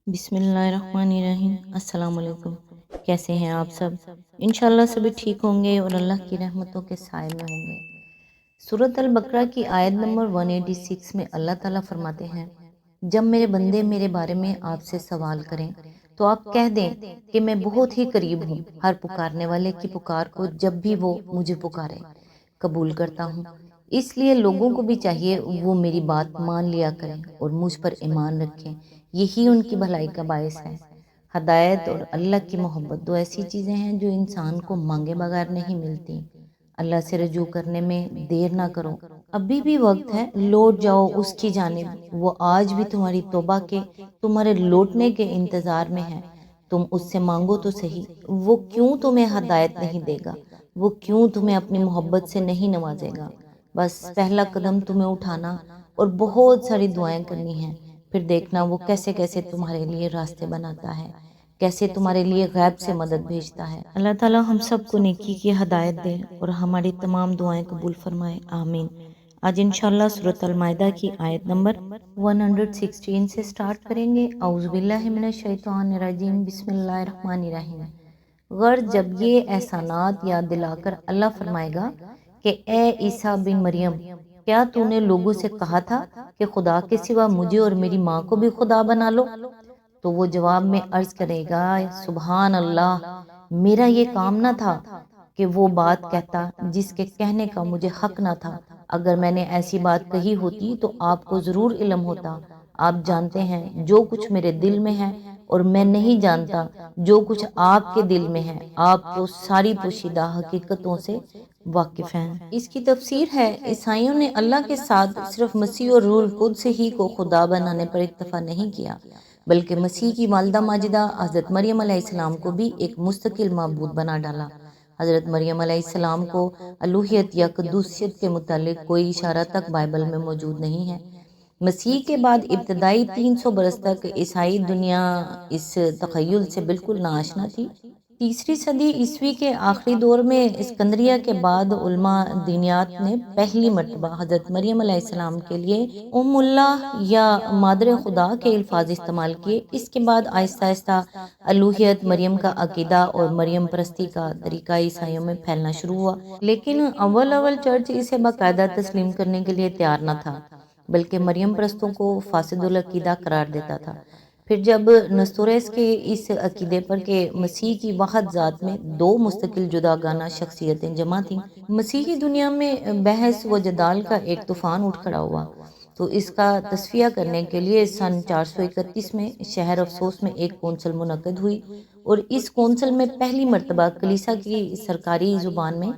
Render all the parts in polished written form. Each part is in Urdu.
بسم اللہ الرحمن الرحیم۔ السلام علیکم، کیسے ہیں آپ سب؟ انشاءاللہ سبھی ٹھیک ہوں گے اور اللہ کی رحمتوں کے سائے میں ہوں گے۔ سورۃ البقرہ کی آیت نمبر 186 میں اللہ تعالیٰ فرماتے ہیں، جب میرے بندے میرے بارے میں آپ سے سوال کریں تو آپ کہہ دیں کہ میں بہت ہی قریب ہوں، ہر پکارنے والے کی پکار کو جب بھی وہ مجھے پکارے قبول کرتا ہوں۔ اس لیے لوگوں کو بھی چاہیے وہ میری بات مان لیا کریں اور مجھ پر ایمان رکھیں، یہی ان کی بھلائی کا باعث ہے۔ ہدایت اور اللہ کی محبت دو ایسی چیزیں ہیں جو انسان کو مانگے بغیر نہیں ملتی۔ اللہ سے رجوع کرنے میں دیر نہ کرو، ابھی بھی وقت ہے، لوٹ جاؤ اس کی جانب، وہ آج بھی تمہاری توبہ کے، تمہارے لوٹنے کے انتظار میں ہے۔ تم اس سے مانگو تو صحیح، وہ کیوں تمہیں ہدایت نہیں دے گا، وہ کیوں تمہیں اپنی محبت سے نہیں نوازے گا۔ بس پہلا قدم تمہیں اٹھانا اور بہت ساری دعائیں کرنی ہیں، پھر دیکھنا وہ کیسے کیسے تمہارے لیے راستے بناتا ہے، کیسے تمہارے لیے غیب سے مدد بھیجتا ہے۔ اللہ تعالیٰ ہم سب کو نیکی کی ہدایت دے اور ہماری تمام دعائیں قبول فرمائے، آمین۔ آج انشاءاللہ سورۃ المائدہ کی آیت نمبر 116 سے سٹارٹ کریں گے۔ اعوذ باللہ من الشیطان الرجیم، بسم اللہ الرحمن الرحیم۔ غرض جب یہ احسانات یاد دلا کر اللہ فرمائے گا کہ اے عیسیٰ بن مریم، کیا تو نے لوگوں سے کہا تھا کہ خدا کے سوا مجھے اور میری ماں کو بھی خدا بنا لو؟ تو وہ جواب میں عرض کرے گا، سبحان اللہ، میرا یہ کام نہ تھا کہ وہ بات کہتا جس کے کہنے کا مجھے حق نہ تھا۔ اگر میں نے ایسی بات کہی ہوتی تو آپ کو ضرور علم ہوتا۔ آپ جانتے ہیں جو کچھ میرے دل میں ہے اور میں نہیں جانتا جو کچھ آپ کے دل میں ہے۔ آپ تو ساری پوشیدہ حقیقتوں سے واقف ہیں۔ اس کی تفسیر ہے، عیسائیوں نے اللہ کے ساتھ صرف مسیح اور روح القدس ہی کو خدا بنانے پر اکتفا نہیں کیا، بلکہ مسیح کی والدہ ماجدہ حضرت مریم علیہ السلام کو بھی ایک مستقل معبود بنا ڈالا۔ حضرت مریم علیہ السلام کو الوہیت یا قدوسیت کے متعلق کوئی اشارہ تک بائبل میں موجود نہیں ہے۔ مسیح کے بعد ابتدائی 300 برس تک عیسائی دنیا اس تخیل سے بالکل ناآشنا تھی۔ تیسری صدی عیسوی کے آخری دور میں اسکندریہ کے بعد علماء دینیات نے پہلی مرتبہ حضرت مریم علیہ السلام کے لیے ام اللہ یا مادر خدا کے الفاظ استعمال کیے۔ اس کے بعد آہستہ آہستہ الوہیت، مریم کا عقیدہ اور مریم پرستی کا طریقہ عیسائیوں میں پھیلنا شروع ہوا، لیکن اول چرچ اسے باقاعدہ تسلیم کرنے کے لیے تیار نہ تھا، بلکہ مریم پرستوں کو فاسد العقیدہ قرار دیتا تھا۔ پھر جب نستوریس کے اس عقیدے پر کہ مسیح کی واحد ذات میں دو مستقل جداگانہ شخصیتیں جمع تھیں، مسیحی دنیا میں بحث و جدال کا ایک طوفان اٹھ کھڑا ہوا، تو اس کا تصفیہ کرنے کے لیے سن 431 میں شہر افسوس میں ایک کونسل منعقد ہوئی، اور اس کونسل میں پہلی مرتبہ کلیسا کی سرکاری زبان میں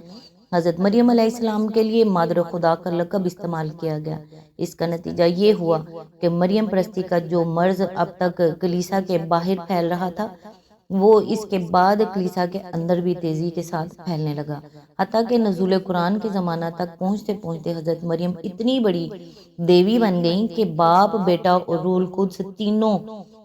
حضرت مریم علیہ السلام کے لیے مادر خدا کا لقب استعمال کیا گیا۔ اس کا نتیجہ یہ ہوا کہ مریم پرستی کا جو مرض اب تک کلیسا کے باہر پھیل رہا تھا، وہ اس کے بعد کلیسا کے اندر بھی تیزی کے ساتھ پھیلنے لگا، حتیٰ کہ نزول قرآن کے زمانہ تک پہنچتے پہنچتے حضرت مریم اتنی بڑی دیوی بن گئیں کہ باپ، بیٹا اور روح القدس تینوں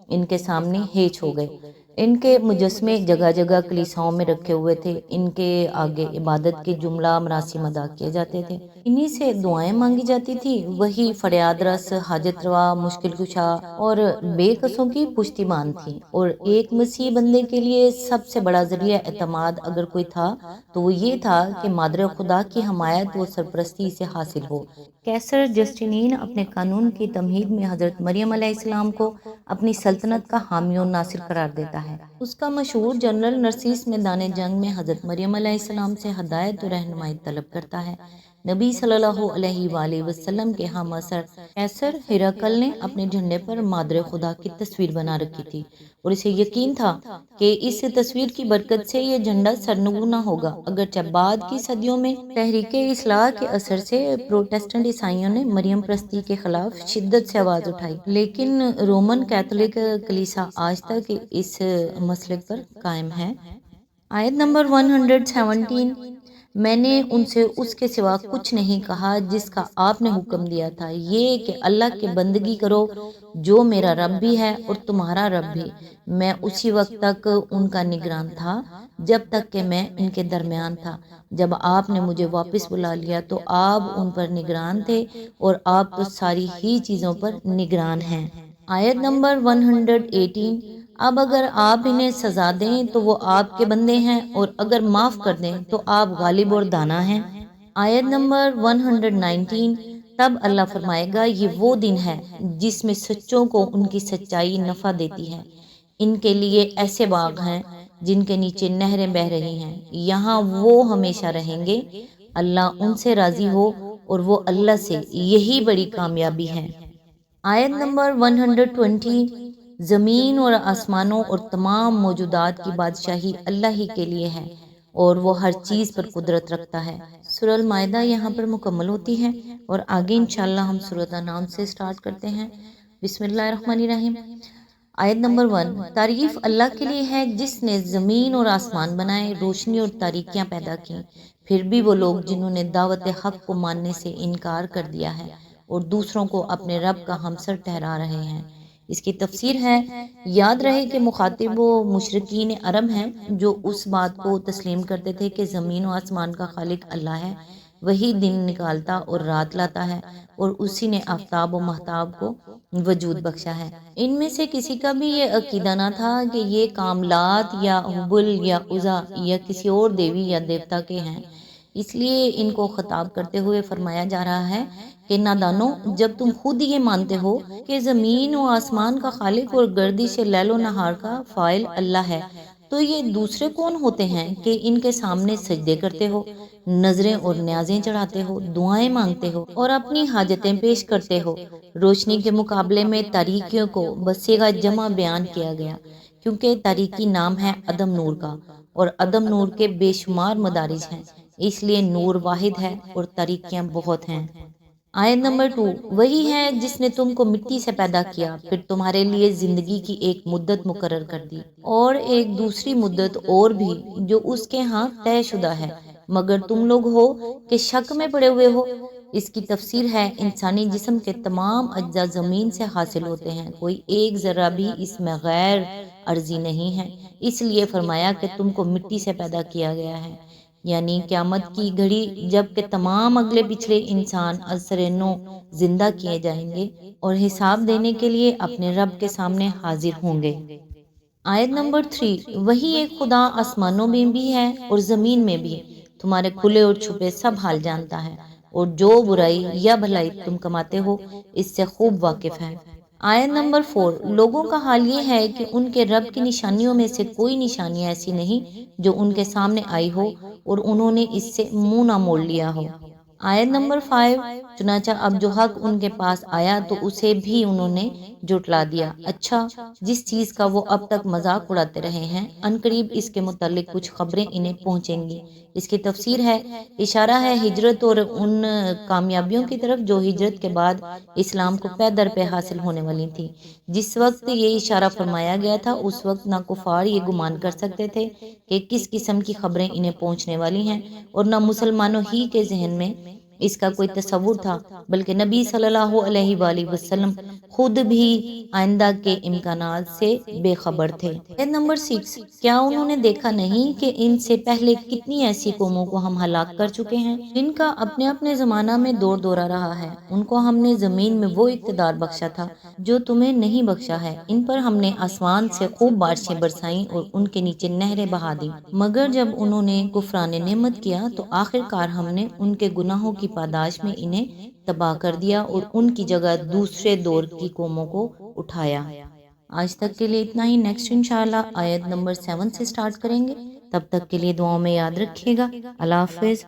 ان کے سامنے ہیچ ہو گئے۔ ان کے مجسمے جگہ جگہ کلیساؤں میں رکھے ہوئے تھے، ان کے آگے عبادت کے جملہ مراسم ادا کیے جاتے تھے، انہی سے دعائیں مانگی جاتی تھی، وہی فریاد رس، حاجت روا، مشکل کشا اور بے قصوں کی پشتیبان تھی۔ اور ایک مسیح بندے کے لیے سب سے بڑا ذریعہ اعتماد اگر کوئی تھا تو وہ یہ تھا کہ مادر خدا کی حمایت و سرپرستی سے حاصل ہو۔ کیسر جسٹینین اپنے قانون کی تمہید میں حضرت مریم علیہ السلام کو اپنی سلطنت کا حامی و ناصر قرار دیتا ہے۔ اس کا مشہور جنرل نرسیس میدان جنگ میں حضرت مریم علیہ السلام سے ہدایت و رہنمائی طلب کرتا ہے۔ نبی صلی اللہ علیہ وآلہ وسلم کے ہم عصر کیسر ہرقل نے اپنے جھنڈے پر مادر خدا کی تصویر بنا رکھی تھی، اور اسے یقین تھا کہ اس تصویر کی برکت سے یہ جھنڈا سرنگوں نہ ہوگا۔ اگرچہ بعد کی صدیوں میں تحریک اصلاح کے اثر سے پروٹسٹنٹ عیسائیوں نے مریم پرستی کے خلاف شدت سے آواز اٹھائی، لیکن رومن کیتھولک کلیسا آج تک اس مسلک پر قائم ہے۔ آیت نمبر 117، میں نے ان سے اس کے سوا کچھ نہیں کہا جس کا آپ نے حکم دیا تھا، یہ کہ اللہ کی بندگی کرو جو میرا رب بھی ہے اور تمہارا رب بھی۔ میں اسی وقت تک ان کا نگران تھا جب تک کہ میں ان کے درمیان تھا۔ جب آپ نے مجھے واپس بلا لیا تو آپ ان پر نگران تھے، اور آپ تو ساری ہی چیزوں پر نگران ہیں۔ آیت نمبر 118، اب اگر آپ انہیں سزا دیں تو وہ آپ کے بندے ہیں، اور اگر معاف کر دیں تو آپ غالب اور دانا ہیں۔ آیت نمبر 119، تب اللہ فرمائے گا یہ وہ دن ہے جس میں سچوں کو ان کی سچائی نفع دیتی ہے، ان کے لیے ایسے باغ ہیں جن کے نیچے نہریں بہہ رہی ہیں، یہاں وہ ہمیشہ رہیں گے، اللہ ان سے راضی ہو اور وہ اللہ سے، یہی بڑی کامیابی ہے۔ آیت نمبر 120، زمین اور آسمانوں اور تمام موجودات کی بادشاہی اللہ ہی کے لیے ہے اور وہ ہر چیز پر قدرت رکھتا ہے۔ سورہ المائدہ یہاں پر مکمل ہوتی ہے اور آگے انشاءاللہ ہم سورۃ انعام سے سٹارٹ کرتے ہیں۔ بسم اللہ الرحمن الرحیم۔ آیت نمبر 1، تعریف اللہ کے لیے ہے جس نے زمین اور آسمان بنائے، روشنی اور تاریکیاں پیدا کی، پھر بھی وہ لوگ جنہوں نے دعوت حق کو ماننے سے انکار کر دیا ہے اور دوسروں کو اپنے رب کا ہمسر ٹھہرا رہے ہیں۔ اس کی تفسیر ہے، یاد رہے کہ مخاطب و مشرکین عرب ہیں جو اس بات کو تسلیم کرتے تھے کہ زمین و آسمان کا خالق اللہ ہے، وہی دن نکالتا اور رات لاتا ہے اور اسی نے آفتاب و مہتاب کو وجود بخشا ہے۔ ان میں سے کسی کا بھی یہ عقیدہ نہ تھا کہ یہ کام لات یا حبل یا عزا یا کسی اور دیوی یا دیوتا کے ہیں، اس لیے ان کو خطاب کرتے ہوئے فرمایا جا رہا ہے کہ نادانو، جب تم خود یہ مانتے ہو کہ زمین و آسمان کا خالق اور گردش لیل و نہار کا فاعل اللہ ہے، تو یہ دوسرے کون ہوتے ہیں کہ ان کے سامنے سجدے کرتے ہو، نظریں اور نیازیں چڑھاتے ہو، دعائیں مانگتے ہو اور اپنی حاجتیں پیش کرتے ہو؟ روشنی کے مقابلے میں تاریکیوں کو بصیغہ جمع بیان کیا گیا، کیونکہ تاریکی نام ہے عدم نور کا، اور عدم نور کے بے شمار مدارج ہیں، اس لیے نور واحد ہے اور تاریکیاں بہت ہیں۔ آیت نمبر 2، وہی ہے جس نے تم کو مٹی سے پیدا کیا، پھر تمہارے لیے زندگی کی ایک مدت مقرر کر دی اور ایک دوسری مدت اور بھی جو اس کے ہاں طے شدہ ہے، مگر تم لوگ ہو کہ شک میں پڑے ہوئے ہو۔ اس کی تفسیر ہے، انسانی جسم کے تمام اجزاء زمین سے حاصل ہوتے ہیں، کوئی ایک ذرہ بھی اس میں غیر عرضی نہیں ہے، اس لیے فرمایا کہ تم کو مٹی سے پیدا کیا گیا ہے، یعنی قیامت کی گھڑی جب کہ تمام اگلے پچھلے انسان ازسر نو زندہ کیے جائیں گے اور حساب دینے کے لیے اپنے رب کے سامنے حاضر ہوں گے۔ آیت نمبر 3، وہی ایک خدا آسمانوں میں بھی ہے اور زمین میں بھی، تمہارے کھلے اور چھپے سب حال جانتا ہے، اور جو برائی یا بھلائی تم کماتے ہو اس سے خوب واقف ہے۔ آیت نمبر 4، لوگوں کا حال یہ ہے کہ ان کے رب کی نشانیوں میں سے کوئی نشانی ایسی نہیں جو ان کے سامنے آئی ہو اور انہوں نے اس سے منہ نہ موڑ لیا ہو۔ آیت نمبر 5، چنانچہ اب جو حق ان کے پاس آیا تو اسے بھی انہوں نے جھٹلا دیا، اچھا جس چیز کا وہ اب تک مذاق اڑاتے رہے ہیں، عنقریب اس کے متعلق کچھ خبریں انہیں پہنچیں گی۔ اس کی تفسیر ہے، اشارہ ہے ہجرت اور ان کامیابیوں کی طرف جو ہجرت کے بعد اسلام کو پے در پہ حاصل ہونے والی تھی۔ جس وقت یہ اشارہ فرمایا گیا تھا اس وقت نہ کفار یہ گمان کر سکتے تھے کہ کس قسم کی خبریں انہیں پہنچنے والی ہیں، اور نہ مسلمانوں ہی کے ذہن میں اس کا کوئی تصور تھا، بلکہ نبی صلی اللہ علیہ وآلہ وسلم خود بھی آئندہ کے امکانات سے بے خبر تھے۔ نمبر 6، کیا انہوں نے دیکھا نہیں کہ ان سے پہلے کتنی ایسی قوموں کو ہم ہلاک کر چکے ہیں جن کا اپنے اپنے زمانہ میں دور دورہ رہا ہے، ان کو ہم نے زمین میں وہ اقتدار بخشا تھا جو تمہیں نہیں بخشا ہے، ان پر ہم نے آسمان سے خوب بارشیں برسائیں اور ان کے نیچے نہریں بہا دی، مگر جب انہوں نے کفران نعمت کیا تو آخر کار ہم نے ان کے گناہوں کی پاداش میں انہیں تباہ کر دیا اور ان کی جگہ دوسرے دور کی قوموں کو اٹھایا۔ آج تک کے لیے اتنا ہی، نیکسٹ انشاءاللہ آیت نمبر 7 سے سٹارٹ کریں گے، تب تک کے لیے دعاؤں میں یاد رکھیے گا۔ اللہ حافظ۔